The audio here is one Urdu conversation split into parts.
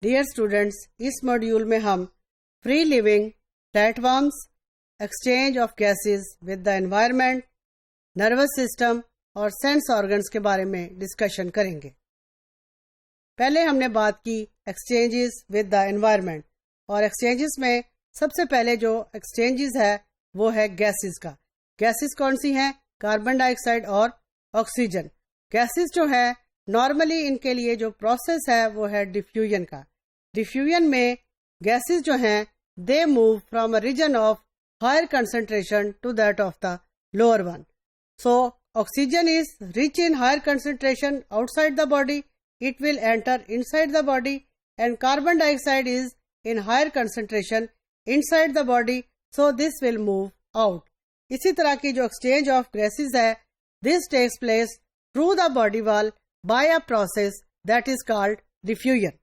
ڈیئر اسٹوڈینٹس، اس ماڈیول میں ہم free living flat worms, exchange of gases with the environment, nervous system اور سینس آرگنز کے بارے میں ڈسکشن کریں گے۔ پہلے ہم نے بات کی ایکسچینجز ود دا انوائرمنٹ، اور ایکسچینجز میں سب سے پہلے جو ایکسچینجز ہے وہ ہے گیسز کا۔ گیسز کون سی ہیں؟ کاربن ڈائی آکسائڈ اور آکسیجن۔ گیسز جو ہے نارملی ان کے لیے جو پروسیس ہے وہ ہے ڈیفیوژن کا۔ ڈیفیوژن میں گیسز جو ہیں they move from a region of higher concentration to that of the lower one. So oxygen is rich in higher concentration outside the body, it will enter inside the body, and carbon dioxide is in higher concentration inside the body, so this will move out. اسی طرح کی جو exchange of gases ہے this takes place through the body wall by a process that is called diffusion.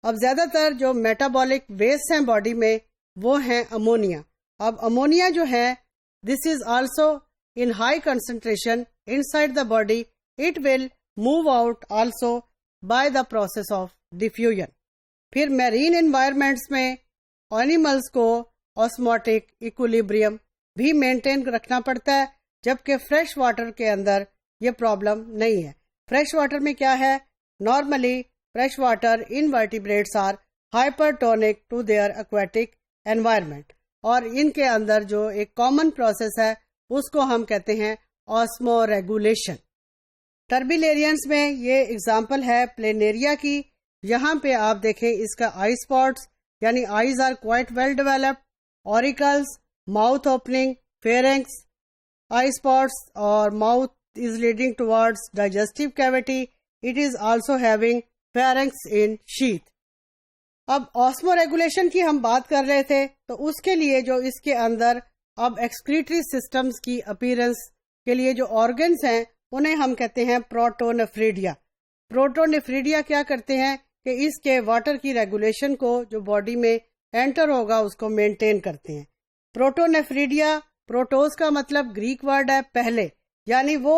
اب زیادہ تر جو میٹابولک ویسٹ ہیں باڈی میں وہ ہیں امونیا۔ اب امونیا جو ہے this is also in high concentration inside the body, it will move out also by the process of diffusion. پھر میرین انوائرمنٹس میں اینیملز کو آسموٹک ایکولیبریم بھی مینٹین رکھنا پڑتا ہے، جبکہ فریش واٹر کے اندر یہ پرابلم نہیں ہے۔ فریش واٹر میں کیا ہے؟ Normally fresh water invertebrates are hypertonic to their aquatic environment, اور ان کے اندر جو ایک کامن پروسیس ہے اس کو ہم کہتے ہیں آسمو ریگولیشن۔ ٹربیلیرینس میں یہ اگزامپل ہے پلینیریا کی۔ یہاں پہ آپ دیکھیں اس کا آئی اسپاٹس، یعنی eyes are quite well developed, auricles, mouth opening, pharynx, eye spots اور mouth is leading towards digestive cavity, it is also having pharynx in sheath. اب آسمو ریگولیشن کی ہم بات کر رہے تھے، تو اس کے لیے جو اس کے اندر اب ایکسکریٹری سسٹمز کی اپیرنس کے لیے جو آرگنز ہیں انہیں ہم کہتے ہیں پروٹونیفریڈیا۔ پروٹونیفریڈیا کیا کرتے ہیں کہ اس کے واٹر کی ریگولیشن کو جو باڈی میں انٹر ہوگا اس کو مینٹین کرتے ہیں۔ پروٹونیفریڈیا، پروٹوز کا مطلب گریک ورڈ ہے پہلے، یعنی وہ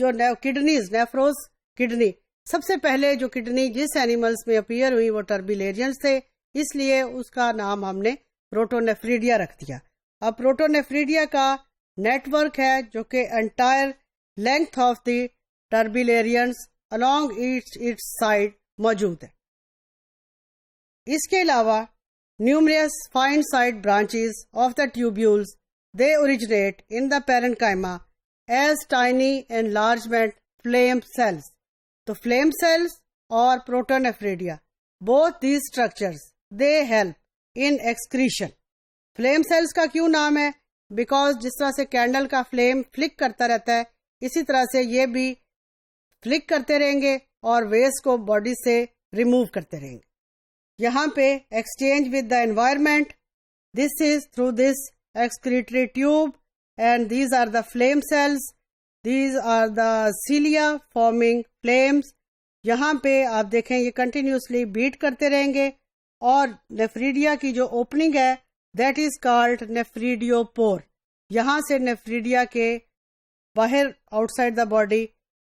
جو کڈنیز، نیفروز کڈنی، سب سے پہلے جو کڈنی جس اینیملز میں اپیئر ہوئی وہ ٹربیلیرینس تھے، اس لیے اس کا نام ہم نے پروٹونیفریڈیا رکھ دیا۔ اب پروٹونیفریڈیا کا نیٹ ورک ہے جو کہ entire length of the turbellarians along its side موجود ہے۔ اس کے علاوہ numerous fine side branches of the tubules, they originate in the parenchyma as tiny enlargement flame cells. تو flame cells اور protonephridia, both these structures, they help in excretion. Flame cells کا کیوں نام ہے؟ بیکاز جس طرح سے کینڈل کا فلیم فلک کرتا رہتا ہے، اسی طرح سے یہ بھی فلک کرتے رہیں گے اور ویسٹ کو باڈی سے ریموو کرتے رہیں گے۔ یہاں پہ exchange with the environment, this is through this excretory tube and these are the flame cells, these are the cilia forming flames. یہاں پہ آپ دیکھیں یہ کنٹینیوسلی بیٹ کرتے رہیں گے، اور نیفریڈیا کی جو اوپننگ ہے that is called nephridiopore. یہاں سے نیفریڈیا کے باہر out side the body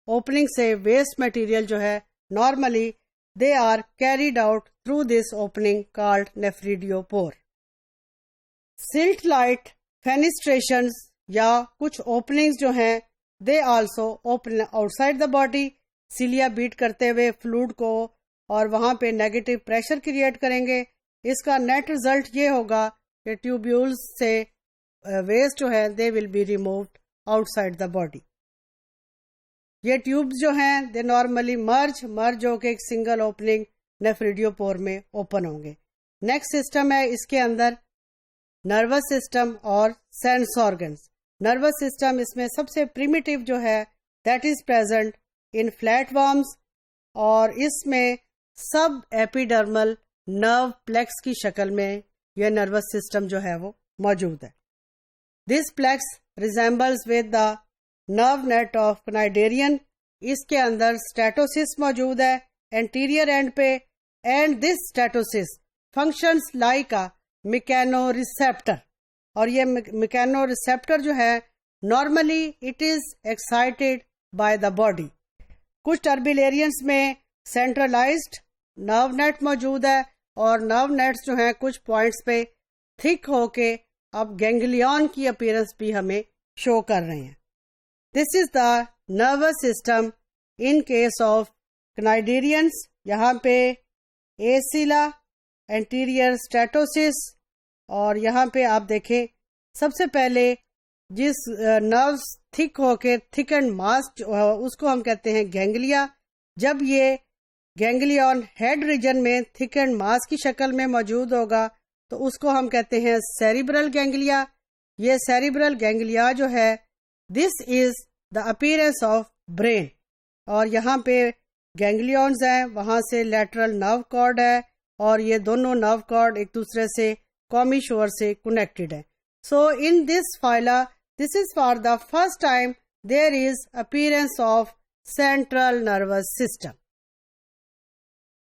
opening سے ویسٹ مٹیریل جو ہے normally they are carried out through this opening called nephridiopore. silt light fenestrations یا کچھ openings جو ہیں they also open outside the body، cilia beat کرتے ہوئے فلوڈ کو اور وہاں پہ نیگیٹو پریشر کریٹ کریں گے۔ اس کا نیٹ ریزلٹ یہ ہوگا کہ ٹیوبیولز سے ویسٹ جو ہے they will be removed outside the body. یہ ٹیوبز جو ہیں دے نارملی مرج ہو کے ایک سنگل اوپننگ نیفریڈیوپور میں اوپن ہوں گے۔ نیکسٹ سسٹم ہے اس کے اندر نروس سسٹم اور سینس آرگنز۔ نروس سسٹم اس میں سب سے پریمیٹیو جو ہے that is present in flat worms, اور اس میں سب ایپیڈرمل نرو پلیکس کی شکل میں یہ نروس سسٹم جو ہے وہ موجود ہے۔ This plexus resembles with the nerve net of cnidarian. اس کے اندر اسٹیٹوسس موجود ہے انٹیریئر اینڈ پہ، and this statocyst functions like a mechanoreceptor, اور یہ میکینو ریسیپٹر جو ہے normally it is excited by the body. کچھ ٹربیلیرینس میں سینٹرلائزڈ نرو نیٹ موجود ہے اور نرو نیٹس جو ہیں کچھ پوائنٹس پہ تھک ہو کے اب گینگلیون کی اپیرنس بھی ہمیں شو کر رہے ہیں. This is the nervous system in case of cnidarians. یہاں پہ ایسیلا اینٹیریئر اسٹیٹوسس، اور یہاں پہ آپ دیکھیں سب سے پہلے جس نروس تھک ہو کے تھک اینڈ ماس اس کو ہم کہتے ہیں گینگلیا. جب یہ گینگلیون ہیڈ ریجن میں تھک اینڈ ماس کی شکل میں موجود ہوگا تو اس کو ہم کہتے ہیں سیریبرل گینگلیا. یہ سیریبرل گینگلیا جو ہے دس is the appearance of brain. اور یہاں پہ گینگلیونز ہیں، وہاں سے لیٹرل نرو کارڈ ہے اور یہ دونوں نرو کارڈ ایک دوسرے سے کومیشور سے کنیکٹڈ ہیں. So in this phyla this is for the first time there is appearance of central nervous system.